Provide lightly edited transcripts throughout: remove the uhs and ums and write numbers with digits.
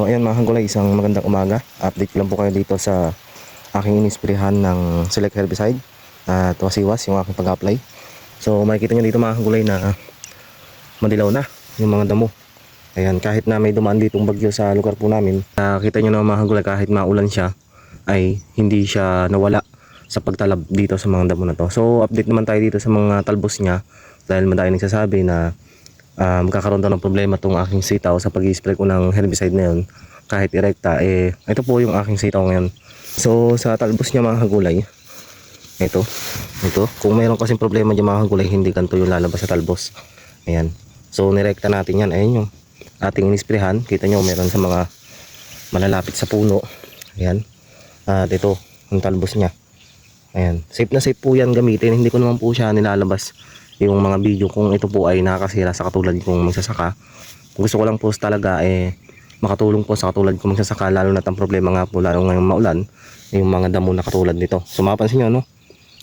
So ayan mga kagulay, isang magandang umaga. Update ko lang po kayo dito sa aking inisprehan ng Select Herbicide at wasiwas yung aking pag-apply. So makikita nyo dito mga kagulay na madilaw na yung mga damo. Ayan, kahit na may dumaan ditong bagyo sa lugar po namin, nakita nyo na mga kagulay, kahit maulan siya ay hindi siya nawala sa pagtalab dito sa mga damo na to. So update naman tayo dito sa mga talbos niya dahil madami nagsasabi na magkakaroon daw ng problema tong aking sitaw sa pag-i-spray ko ng herbicide na yun kahit direkta. Ito po yung aking sitaw ngayon. So sa talbos niya mga kagulay, ito kung mayroon kasing problema dyan mga kagulay, hindi ganito yung lalabas sa talbos. Ayan, so nirekta natin yan. Ayan yung ating inisprehan, kita nyo meron sa mga malalapit sa puno. Ayan, at ito yung talbos niya. Ayan, safe na safe po yan gamitin. Hindi ko naman po siya nilalabas yung mga video kung ito po ay nakakasira sa katulad kong magsasaka. Gusto ko lang po talaga makatulong po sa katulad kong magsasaka, lalo na ang problema nga po lalo ngayong maulan, yung mga damo na katulad nito. So mapapansin nyo, no,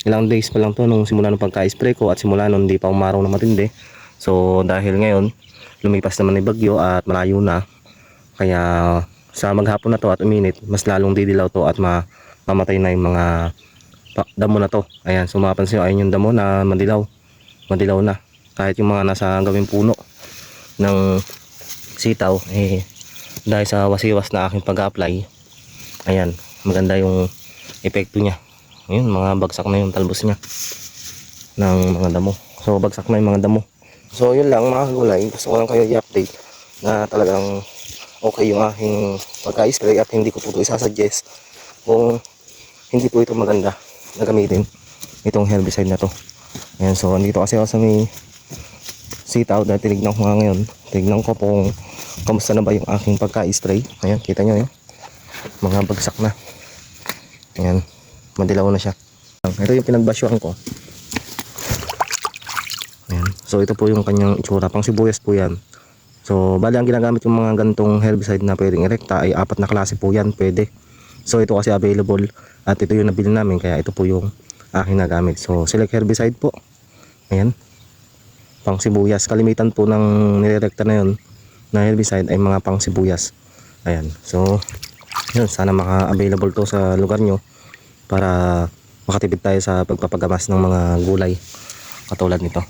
ilang days pa lang to nung simula ng pagka-spray ko at simula nung hindi pa umaraw na matindi. So dahil ngayon lumipas naman ng bagyo at malayo na, kaya sa maghapon na to at uminit, mas lalong didilaw to at mamatay na yung mga damo na to. Ayan, so mapapansin nyo, ayun yung damo na madilaw na, kahit yung mga nasa gawing puno ng sitaw dahil sa wasiwas na aking pag-apply, ayan, maganda yung epekto niya. Ayun, mga bagsak na yung talbos niya ng mga damo. So bagsak na yung mga damo. So yun lang mga kagulay, gusto ko lang kayo i-update na talagang okay yung aking pagka-spray at hindi ko po ito isasuggest kung hindi po ito maganda na gamitin itong herbicide na to. Ayan, so andito kasi ako sa may sitaw dahil tinignan ko nga ngayon. Tinignan ko kung kamusta na ba yung aking pagka-spray. Ayan, kita nyo yun, mga bagsak na. Ayan, madilaw na siya. Ito yung pinagbasyuan ko. Ayan, so ito po yung kanyang itsura, pang sibuyas po yan. So bali ang ginagamit yung mga gantong herbicide na pwedeng irekta ay 4 na klase po yan, pwede. So ito kasi available at ito yung nabili namin, kaya ito po yung aking nagamit. So Select Herbicide po. Ayan, pang sibuyas. Kalimitan po ng nirerekta na yun na herbicide ay mga pang sibuyas. Ayan, so yun, sana maka-available to sa lugar nyo para makatipid tayo sa pagpapagamas ng mga gulay katulad nito.